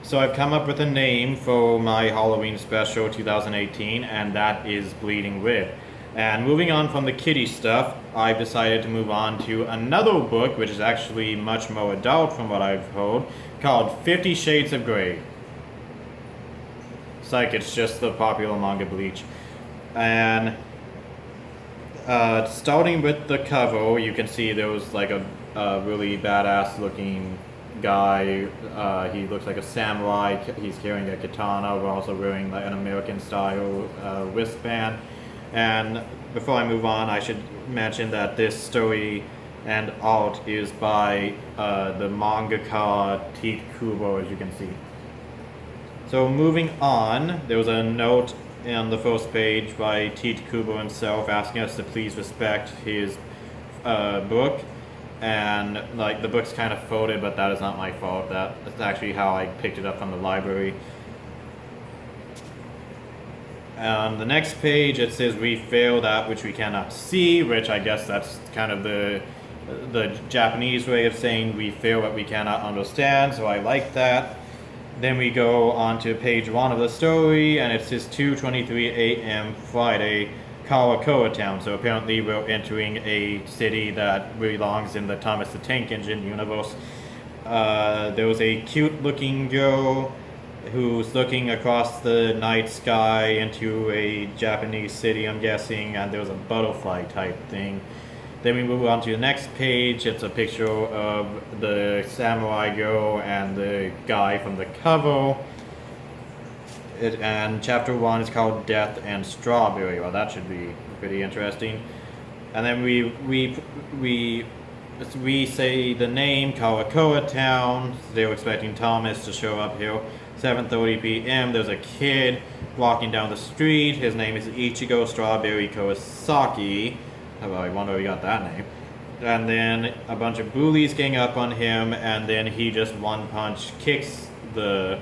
So I've come up with a name for my Halloween special 2018, and that is Bleeding Red. And moving on from the kitty stuff, I've decided to move on to another book, which is actually much more adult from what I've heard, called 50 Shades of Grey. It's like it's just the popular manga Bleach. And starting with the cover, you can see there was like a really badass looking guy. He looks like a samurai. He's carrying a katana. We're also wearing like an American style wristband. And before I move on, I should mention that this story and art is by the mangaka Teet Kubo, as you can see. So moving on, there was a note on the first page by Teet Kubo himself asking us to please respect his book. And like the book's kind of folded, but that is not my fault. That's actually how I picked it up from the library. On the next page, it says we fail that which we cannot see, which I guess that's kind of the Japanese way of saying we fail what we cannot understand. So I like that. Then we go on to page 1 of the story, and it says 2:23 a.m. Friday, Kawakoa Town. So apparently we're entering a city that belongs in the Thomas the Tank Engine universe. There was a cute looking girl who's looking across the night sky into a Japanese city, I'm guessing, and there was a butterfly type thing. Then we move on to the next page. It's a picture of the samurai girl and the guy from the cover. And chapter 1 is called Death and Strawberry. Well, that should be pretty interesting. And then we say the name, Kawakoa Town. They were expecting Thomas to show up here. 7:30 p.m. There's a kid walking down the street. His name is Ichigo Strawberry Kawasaki. Oh, well, I wonder where he got that name. And then a bunch of bullies gang up on him, and then he just one punch kicks the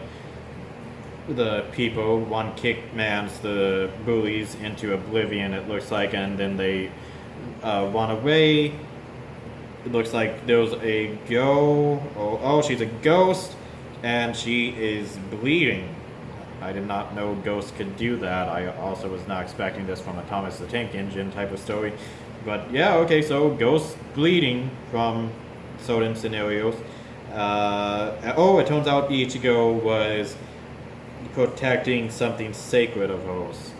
people. One kick mans the bullies into oblivion, it looks like, and then they run away. It looks like there's a girl. Oh, she's a ghost, and she is bleeding. I did not know ghosts could do that. I also was not expecting this from a Thomas the Tank Engine type of story. But yeah, okay, so ghosts bleeding from certain scenarios. It turns out Ichigo was protecting something sacred of hers.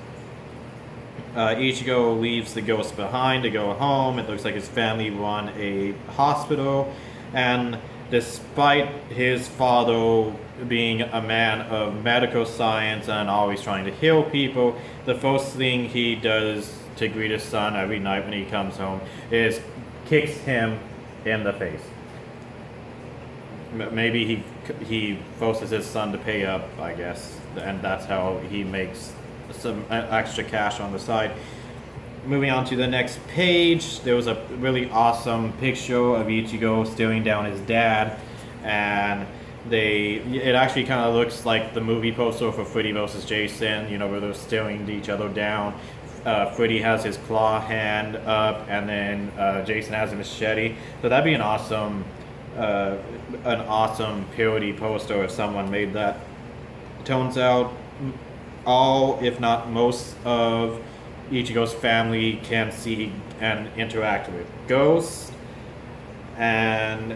Ichigo leaves the ghost behind to go home. It looks like his family run a hospital. And despite his father being a man of medical science and always trying to heal people, the first thing he does to greet his son every night when he comes home is kicks him in the face. Maybe he forces his son to pay up, I guess, and that's how he makes some extra cash on the side. Moving on to the next page, there was a really awesome picture of Ichigo staring down his dad, and it actually kind of looks like the movie poster for Freddy vs. Jason, where they're staring each other down. Freddy has his claw hand up, and then Jason has a machete. So that'd be an awesome parody poster if someone made that. Turns out all, if not most, of Ichigo's family can see and interact with ghosts, and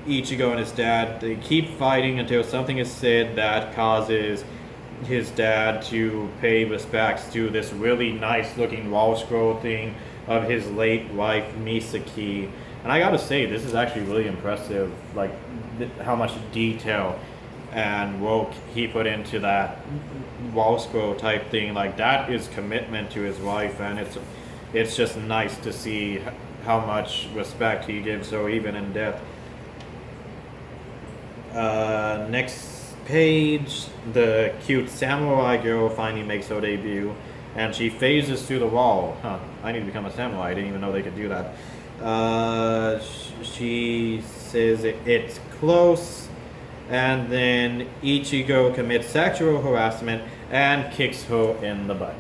Ichigo and his dad, they keep fighting until something is said that causes his dad to pay respects to this really nice looking wall scroll thing of his late wife Misaki. And I gotta say, this is actually really impressive, like how much detail and work he put into that wall scroll type thing. Like, that is commitment to his wife, and it's just nice to see how much respect he gives her even in death. Next page, the cute samurai girl finally makes her debut, and she phases through the wall. I need to become a samurai. I didn't even know they could do that. She says it's close, and then Ichigo commits sexual harassment and kicks her in the butt.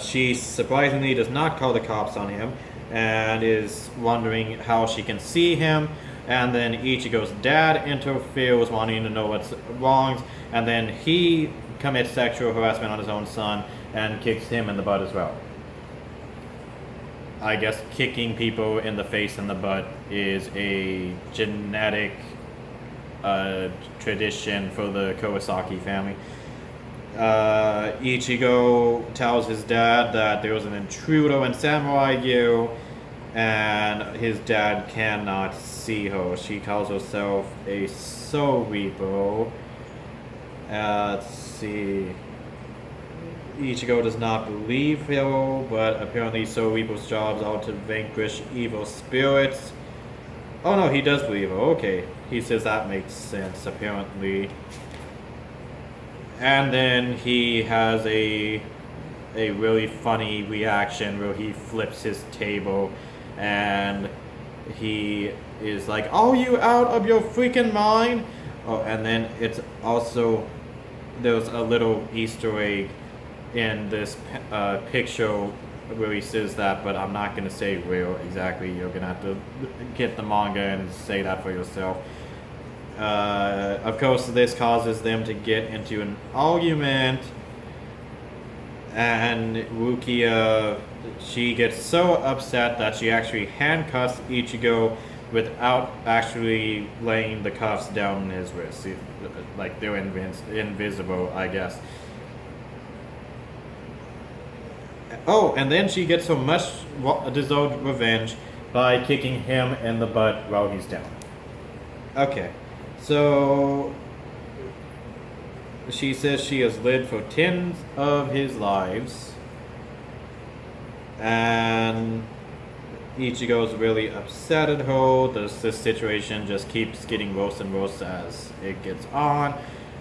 She surprisingly does not call the cops on him and is wondering how she can see him. and then Ichigo's dad interferes, wanting to know what's wrong, and then he commits sexual harassment on his own son and kicks him in the butt as well. I guess kicking people in the face and the butt is a genetic tradition for the Kawasaki family. Ichigo tells his dad that there was an intruder in Samurai Gyu, and his dad cannot see her. She calls herself a Soul Reaper. Let's see. Ichigo does not believe her, but apparently Soul Reaper's jobs are to vanquish evil spirits. Oh no, he does believe her. Okay. He says that makes sense, apparently. And then he has a really funny reaction where he flips his table and he is like, "Are you out of your freaking mind?" Oh, and then it's also, there's a little Easter egg in this picture where he says that, but I'm not going to say where exactly. You're going to have to get the manga and say that for yourself. Of course, this causes them to get into an argument, and Rukia, she gets so upset that she actually handcuffs Ichigo without actually laying the cuffs down in his wrist. Like, they're invisible, I guess. Oh, and then she gets her much deserved revenge by kicking him in the butt while he's down. Okay, so she says she has lived for 10 of his lives, and Ichigo's really upset at her. This situation just keeps getting worse and worse as it gets on,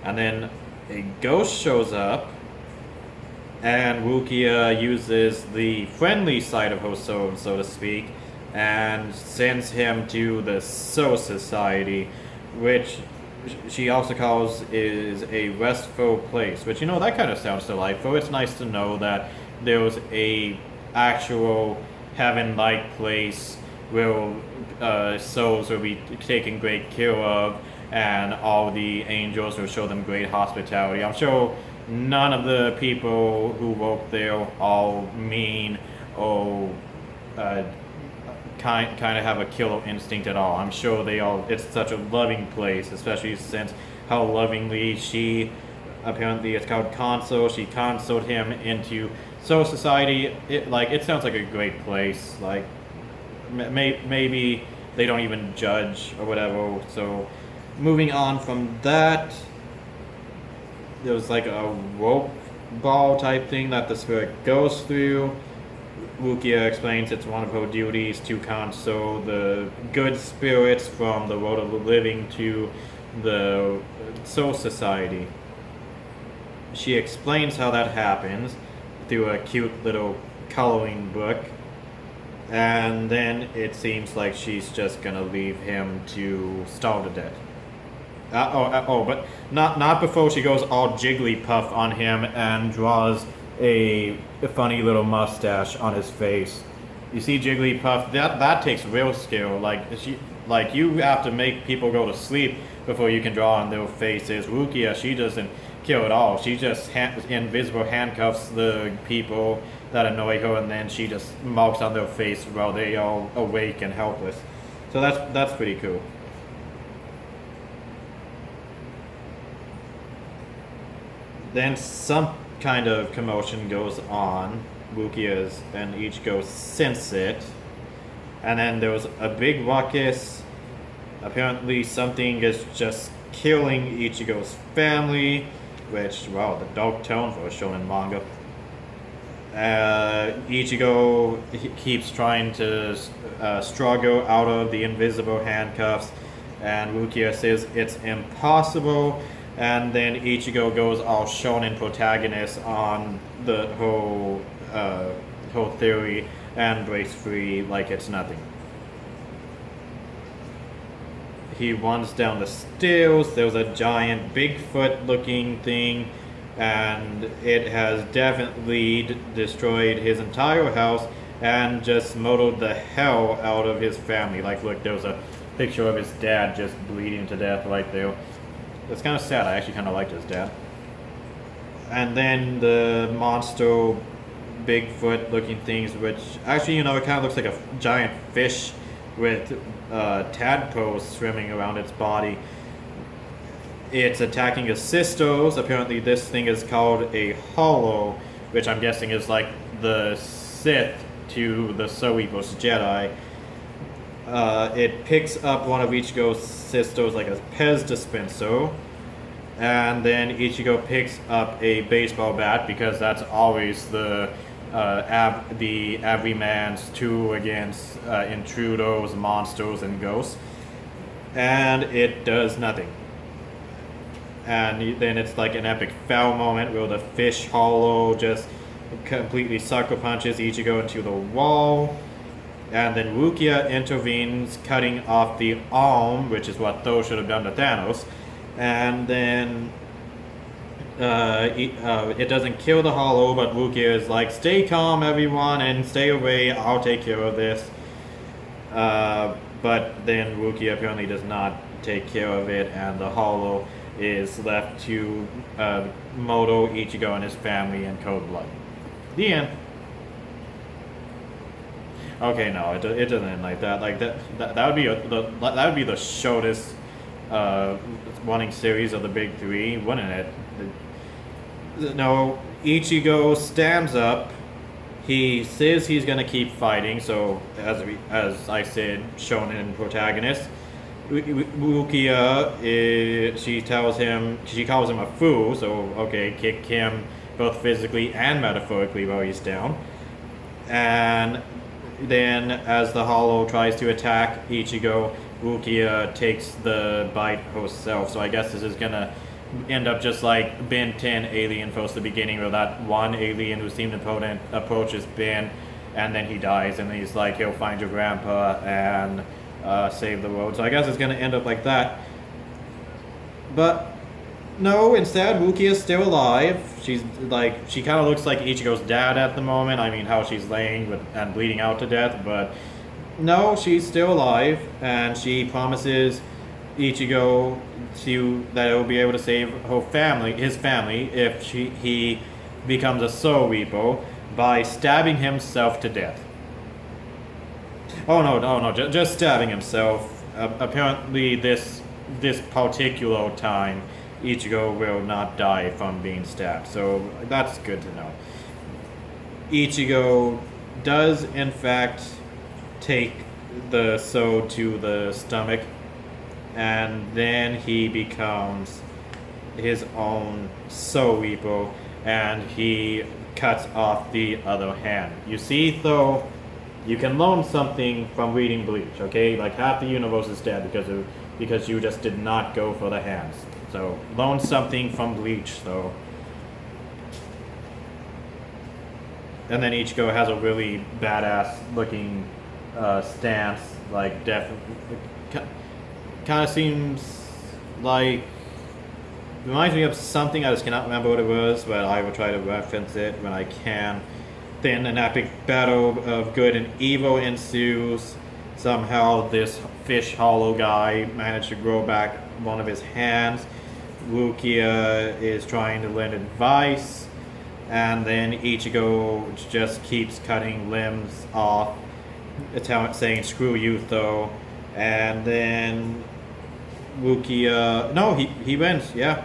and then a ghost shows up, and Rukia uses the friendly side of her soul, so to speak, and sends him to the Soul Society, which she also calls is a restful place. Which, you know, that kind of sounds delightful. It's nice to know that there was a actual heaven-like place where souls will be taken great care of, and all the angels will show them great hospitality. I'm sure none of the people who work there are mean or kind of have a killer instinct at all. I'm sure they all. It's such a loving place, especially since how lovingly she, apparently it's called console. She consoled him into Soul Society. It sounds like a great place. Like maybe they don't even judge or whatever. So moving on from that, there was like a rope ball type thing that the spirit goes through. Rukia explains it's one of her duties to console the good spirits from the world of the living to the Soul Society. She explains how that happens through a cute little coloring book, and then it seems like she's just gonna leave him to starve to death. But not before she goes all Jigglypuff on him and draws a funny little mustache on his face. You see Jigglypuff, that takes real skill. Like you have to make people go to sleep before you can draw on their faces. Rukia, she doesn't kill at all. She just invisible handcuffs the people that annoy her, and then she just marks on their face while they are awake and helpless. So that's pretty cool. Then some kind of commotion goes on. Rukia's and Ichigo sense it. And then there was a big ruckus. Apparently something is just killing Ichigo's family. Which, wow, the dark tone for a shonen manga. Ichigo keeps trying to struggle out of the invisible handcuffs. And Rukia says it's impossible. And then Ichigo goes all shonen protagonist on the whole theory and breaks free like it's nothing. He runs down the stairs. There's a giant Bigfoot looking thing, and it has definitely destroyed his entire house and just murdered the hell out of his family. Like, look, there's a picture of his dad just bleeding to death right there. It's kind of sad. I actually kind of liked his dad. And then the monster Bigfoot looking things, which actually, it kind of looks like a giant fish with tadpoles swimming around its body. It's attacking his sisters. Apparently this thing is called a hollow, which I'm guessing is like the Sith to the Soebos Jedi. It picks up one of Ichigo's sisters like a Pez dispenser, and then Ichigo picks up a baseball bat because that's always the everyman's tool against intruders, monsters, and ghosts, and it does nothing. And then it's like an epic foul moment where the fish hollow just completely sucker punches Ichigo into the wall. And then Rukia intervenes, cutting off the arm, which is what Thor should have done to Thanos. And then it doesn't kill the hollow, but Rukia is like, stay calm everyone and stay away, I'll take care of this. But then Rukia apparently does not take care of it, and the hollow is left to Moto, Ichigo, and his family in cold blood. The end. Okay, no, it doesn't end like that. Like that would be that would be the shortest running series of the big three, wouldn't it? No, Ichigo stands up. He says he's gonna keep fighting. So as I said, shonen protagonist. Rukia, she calls him a fool. So okay, kick him both physically and metaphorically while he's down. And then, as the hollow tries to attack Ichigo, Rukia takes the bite herself. So I guess this is gonna end up just like Ben 10 Alien Force, the beginning, where that one alien who seemed important approaches Ben, and then he dies, and he's like, he'll find your grandpa and save the world. So I guess it's gonna end up like that. But no, instead, Rukia is still alive. She's like, she kind of looks like Ichigo's dad at the moment. I mean, how she's laying and bleeding out to death, but no, she's still alive, and she promises Ichigo that he'll be able to save his family, if he becomes a Soul Reaper by stabbing himself to death. Oh no, just stabbing himself. Apparently, this particular time, Ichigo will not die from being stabbed, so that's good to know. Ichigo does in fact take the sword to the stomach, and then he becomes his own Soul Reaper, and he cuts off the other hand. You see, though, you can learn something from reading Bleach, okay? Like, half the universe is dead because you just did not go for the hands. So, learn something from Bleach, though. And then Ichigo has a really badass looking stance, like, definitely kind of seems like, reminds me of something. I just cannot remember what it was, but I will try to reference it when I can. Then an epic battle of good and evil ensues. Somehow this fish hollow guy managed to grow back one of his hands. Rukia is trying to lend advice, and then Ichigo just keeps cutting limbs off, saying screw you though. And then Rukia, no, he wins, yeah.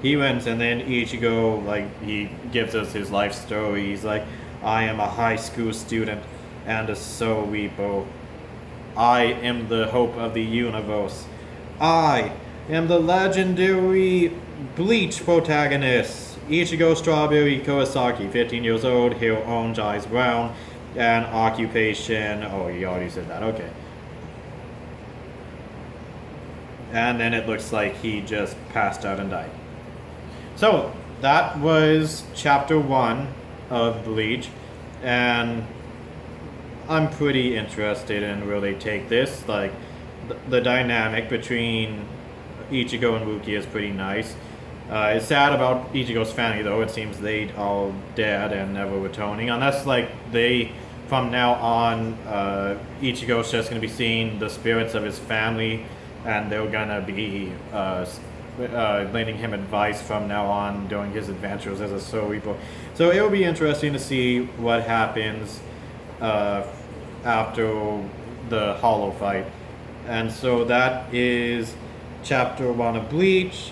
He wins, and then Ichigo, like, he gives us his life story. He's like, I am a high school student and a Soul Reaper. I am the hope of the universe. I am the legendary Bleach protagonist, Ichigo Strawberry Kurosaki, 15 years old, hair orange, eyes brown, and occupation, oh, you already said that, okay. And then it looks like he just passed out and died. So, that was chapter 1 of Bleach, and I'm pretty interested in where they take this. Like, the dynamic between Ichigo and Rukia is pretty nice. It's sad about Ichigo's family, though. It seems they all dead and never returning, unless, like, they from now on, Ichigo's just going to be seeing the spirits of his family, and they're going to be lending him advice from now on during his adventures as a Soul Reaper. So it will be interesting to see what happens after the Hollow fight. And so that is chapter 1 of Bleach.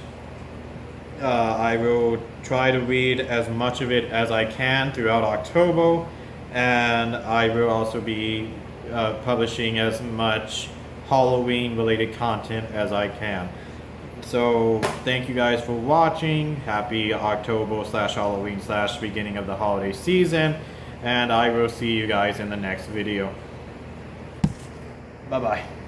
I will try to read as much of it as I can throughout October, and I will also be publishing as much Halloween related content as I can. So thank you guys for watching. Happy October/Halloween/ beginning of the holiday season, and I will see you guys in the next video. Bye bye.